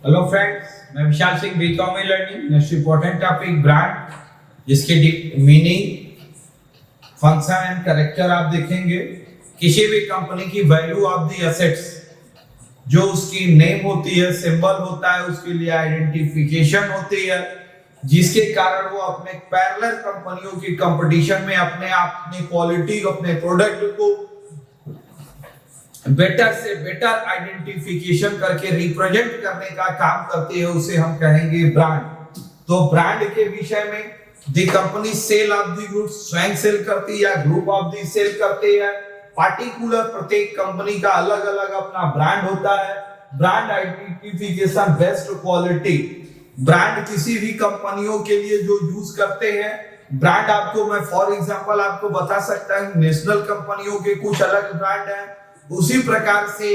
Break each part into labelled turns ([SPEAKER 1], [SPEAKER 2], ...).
[SPEAKER 1] Hello friends, मैं Vishal Singh BCom में learning next important topic brand, जिसके मीनिंग, फंक्शन एंड कैरेक्टर आप देखेंगे। किसी भी कंपनी की वैल्यू ऑफ द एसेट्स, जो उसकी नेम होती है, सिंबल होता है, उसके लिए आइडेंटिफिकेशन होती है, जिसके कारण वो अपने पैरेलल कंपनियों की कंपटीशन में अपने क्वालिटी, अपने प्रोडक्ट को बेटर से बेटर आइडेंटिफिकेशन करके रिप्रेजेंट करने का काम करते हैं, उसे हम कहेंगे ब्रांड। तो ब्रांड के विषय में, the company sale of the goods, स्वयं सेल करती है या ग्रुप ऑफ द सेल करती है, पार्टिकुलर प्रत्येक कंपनी का अलग अलग अपना ब्रांड होता है। Brand identification, best quality, brand किसी भी कंपनियों के लिए जो यूज करते हैं ब्रांड। आपको मैं फॉर एग्जांपल आपको बता सकता हूं, नेशनल कंपनियों के कुछ अलग ब्रांड हैं, उसी प्रकार से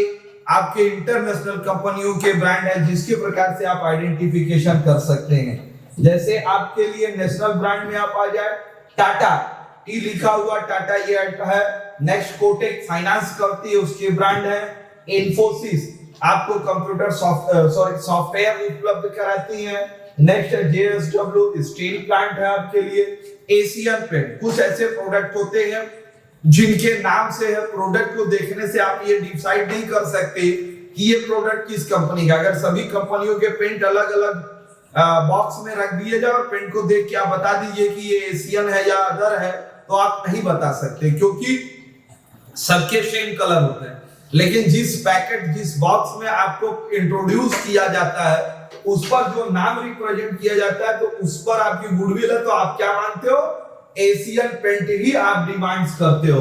[SPEAKER 1] आपके इंटरनेशनल कंपनियों के ब्रांड है, जिसके प्रकार से आप आइडेंटिफिकेशन कर सकते हैं। जैसे आपके लिए नेशनल ब्रांड में आप आ जाए, टाटा, टी लिखा हुआ टाटा ये है। नेक्स्ट कोटेक फाइनेंस करती है, उसके ब्रांड है। इन्फोसिस आपको कंप्यूटर सॉफ्टवेयर उपलब्ध कराती है। नेक्स्ट जेएसडब्ल्यू स्टील प्लांट है आपके लिए। एशियन पेंट, कुछ ऐसे प्रोडक्ट होते हैं जिनके नाम से है, प्रोडक्ट को देखने से आप ये डिसाइड नहीं कर सकते कि ये प्रोडक्ट किस कंपनी का। अगर सभी कंपनियों के पेंट अलग अलग बॉक्स में रख दिए जाए और पेंट को देख के आप बता दीजिए कि ये एशियन है या अदर है, तो आप नहीं बता सकते, क्योंकि सबके सेम कलर होते हैं। लेकिन जिस पैकेट, जिस बॉक्स में आपको इंट्रोड्यूस किया जाता है, उस पर जो नाम रिप्रेजेंट किया जाता है, तो उस पर आपकी गुडविल है, तो आप क्या मानते हो, एशियन पेंट ही आप डिमांड्स करते हो।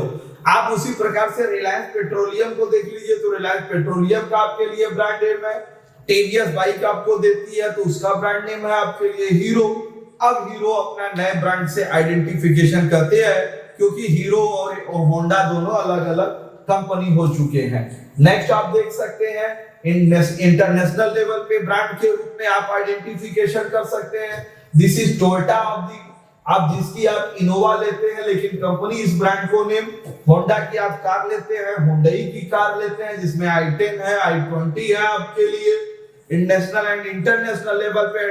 [SPEAKER 1] आप उसी प्रकार से रिलायंस पेट्रोलियम को देख लीजिए, तो रिलायंस पेट्रोलियम का आपके लिए ब्रांड नेम है। टीवीएस बाइक आपको देती है, तो उसका ब्रांड नेम है आपके लिए हीरो। अब हीरो अपना नए ब्रांड से आइडेंटिफिकेशन करते हैं, क्योंकि हीरो और होंडा दोनों अलग अलग कंपनी हो चुके हैं। नेक्स्ट आप देख सकते हैं, इंटरनेशनल लेवल पे ब्रांड के रूप में आप आइडेंटिफिकेशन कर सकते हैं। This is Toyota of the, आप जिसकी आप इनोवा लेते हैं, लेकिन कंपनी इस ब्रांड को नेम, होंडा की आप कार लेते हैं, हुंडई की कार लेते हैं, जिसमें i10 है, i20 है आपके लिए। नेशनल एंड इंटरनेशनल लेवल पे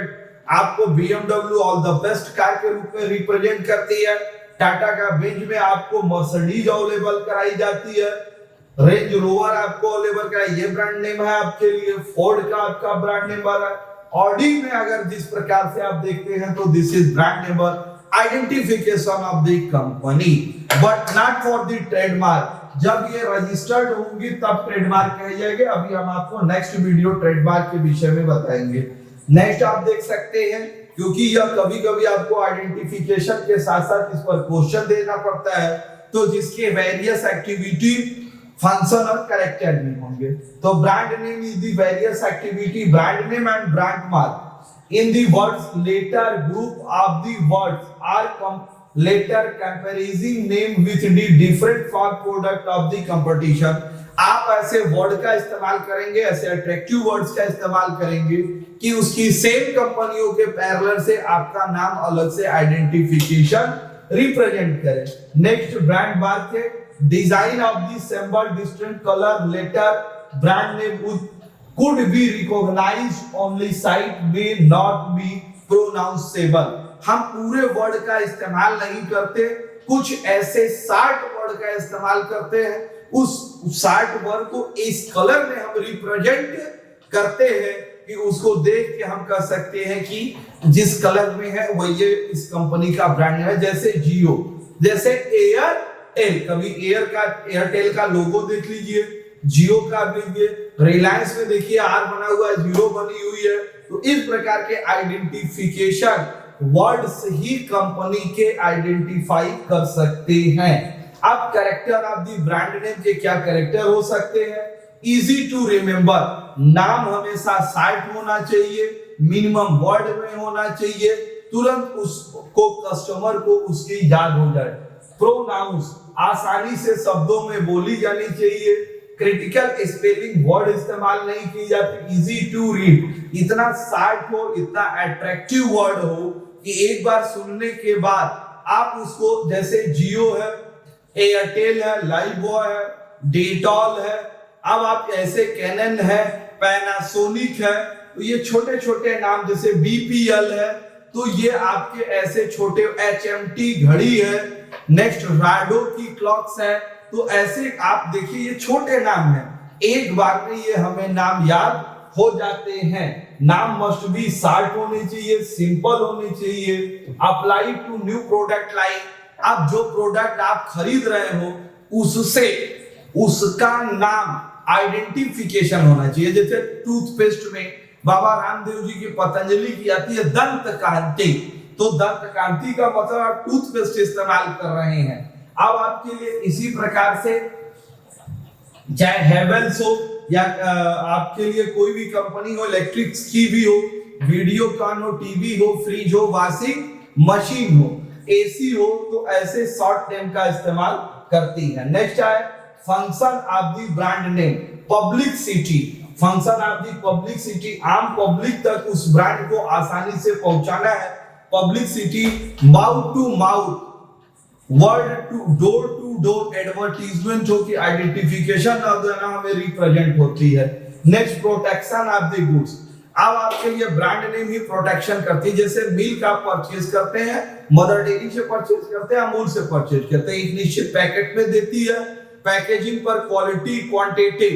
[SPEAKER 1] आपको BMW all the best car के रूप में रिप्रेजेंट करती है। टाटा का बेंज में आपको मर्सिडीज अवेलेबल कराई जाती है। रेंज रोवर आपको अवेलेबल कराई, ये ब्रांड नेम है आपके लिए। फोर्ड का आपका ब्रांड नेम है। ऑडी में अगर जिस प्रकार से आप देखते हैं, तो this is brand name identification of the company, but not for the trademark. जब ये रजिस्टर्ड होंगी तब ट्रेडमार्क कहे जाएंगे। अभी हम आपको नेक्स्ट वीडियो ट्रेडमार्क के विषय में बताएंगे। नेक्स्ट आप देख सकते हैं, क्योंकि यह कभी कभी आपको आइडेंटिफिकेशन के साथ साथ इस पर क्वेश्चन देना पड़ता है, तो जिसके वेरियस एक्टिविटी, फंक्शन और कैरेक्टर भी होंगे। तो brand name is the various activity, brand name and brand mark in the words later group of the words are later comparing name with the different for product of the competition। आप ऐसे word का इस्तेमाल करेंगे, ऐसे attractive words का इस्तेमाल करेंगे कि उसकी सेम कंपनियों के पैरेलल से आपका नाम अलग से आइडेंटिफिकेशन रिप्रेजेंट करे। नेक्स्ट ब्रांड मार्क है, design of the symbol, distant colour, letter, brand name could be recognized only sight may not be pronounceable। हम पूरे वर्ड का इस्तेमाल नहीं करते, कुछ ऐसे 60 वर्ड का इस्तेमाल करते हैं। उस 60 वर्ड को इस कलर में हम रिप्रेजेंट करते हैं कि उसको देख के हम कह सकते हैं कि जिस कलर में है वो ये इस कंपनी का ब्रांड है। जैसे जियो, जैसे एयरटेल, कभी एयरटेल का लोगो देख लीजिए, जियो का लीजिए, रिलायंस में देखिए आर बना हुआ है, जीरो बनी हुई है। तो इस प्रकार के आइडेंटिफिकेशन वर्ड से ही कंपनी के आइडेंटिफाई कर सकते हैं। अब character of the brand name के क्या कैरेक्टर हो सकते हैं? इजी टू रिमेंबर, नाम हमेशा शार्ट होना चाहिए, मिनिमम वर्ड में होना चाहिए, तुरंत उसको कस्टमर को उसकी याद हो जाए। प्रोनाउंस, आसानी से शब्दों में बोली जानी चाहिए। क्रिटिकल स्पेलिंग वर्ड इस्तेमाल नहीं की जाती। इजी टू रीड, इतना शार्ट हो, इतना अट्रैक्टिव वर्ड हो कि एक बार सुनने के बाद आप उसको, जैसे जियो है, एयरटेल है, लाइफबॉय है, डेटॉल है, अब आप ऐसे कैनन है, पैनासोनिक है, तो ये छोटे छोटे नाम जैसे बीपीएल है, तो ये आपके ऐसे छोटे, एचएमटी घड़ी है, नेक्स्ट राडो की क्लॉक्स है, तो ऐसे आप देखिए ये छोटे नाम है, एक बार में ये हमें नाम याद हो जाते हैं। नाम मस्ट बी शार्ट होने चाहिए, सिंपल होने चाहिए, apply to new product line. आप जो प्रोडक्ट आप खरीद रहे हो उससे उसका नाम आइडेंटिफिकेशन होना चाहिए। जैसे टूथपेस्ट में बाबा रामदेव जी की पतंजलि की आती है दंत कांति, तो दंत कांति का मतलब आप टूथपेस्ट इस्तेमाल कर रहे हैं। अब आपके लिए इसी प्रकार से चाहे हेवेल्स हो या आपके लिए कोई भी कंपनी हो, इलेक्ट्रिक की भी हो, वीडियोकॉन हो, टीवी हो, फ्रिज हो, वॉशिंग मशीन हो, एसी हो, तो ऐसे शॉर्ट नेम का इस्तेमाल करती है। नेक्स्ट है function of the brand name, publicity. Function of the publicity, आम पब्लिक तक उस ब्रांड को आसानी से पहुंचाना है। Publicity, mouth to mouth, word to door advertisement, जो कि आइडेंटिफिकेशन ऑफ द नाम में रिप्रेजेंट होती है। Next, protection of the goods. अब आपके लिए ब्रांड नेम ही प्रोटेक्शन करती है। जैसे मिल्क आप परचेज करते हैं, मदर डेयरी से परचेज करते हैं, अमूल से परचेज करते हैं, एक निश्चित पैकेट में देती है, पैकेजिंग पर क्वालिटी, क्वांटिटी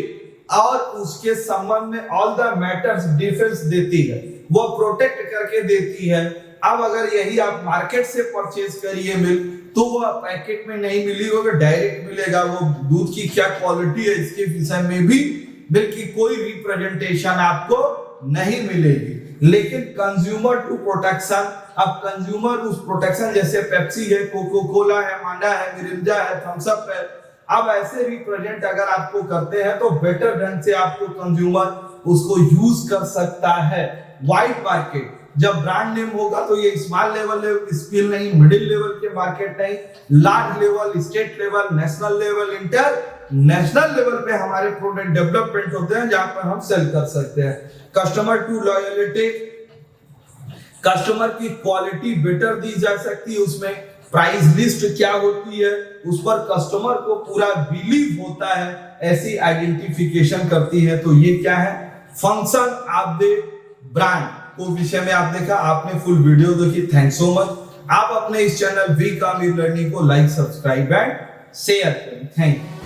[SPEAKER 1] और उसके संबंध में ऑल द मैटर्स डिफेंस देती है, वो प्रोटेक्ट करके देती है। अब अगर यही आप मार्केट से परचेज करिए मिल्क, तो वो पैकेट में नहीं मिली होगा, डायरेक्ट मिलेगा। वो दूध की क्या क्वालिटी है इसके विषय में भी मिल्क की कोई रिप्रेजेंटेशन आपको नहीं मिलेगी। लेकिन कंज्यूमर टू प्रोटेक्शन, अब कंज्यूमर उस प्रोटेक्शन, जैसे पेप्सी है, कोको कोला है, मांडा है, मिरिंडा है, थम्स अप है, अब ऐसे रिप्रेजेंट अगर आपको करते हैं तो बेटर ढंग से आपको कंज्यूमर उसको यूज कर सकता है। वाइड मार्केट, जब ब्रांड नेम होगा तो ये स्मॉल लेवल स्केल नहीं, मिडिल लेवल के मार्केट नहीं, large level, state level, national level, international level पे हमारे प्रोडक्ट डेवलपमेंट होते हैं, जहां पर हम सेल कर सकते हैं। कस्टमर टू लॉयल्टी, कस्टमर की क्वालिटी बेटर दी जा सकती है, उसमें प्राइस लिस्ट क्या होती है उस पर कस्टमर को पूरा बिलीव होता है, ऐसी आइडेंटिफिकेशन करती है। तो ये क्या है, फंक्शन ऑफ द ब्रांड को विषय में आप देखा, आपने फुल वीडियो देखी, थैंक्स सो मच। आप अपने इस चैनल वी काम लर्निंग को लाइक, सब्सक्राइब एंड शेयर करें। Thank you.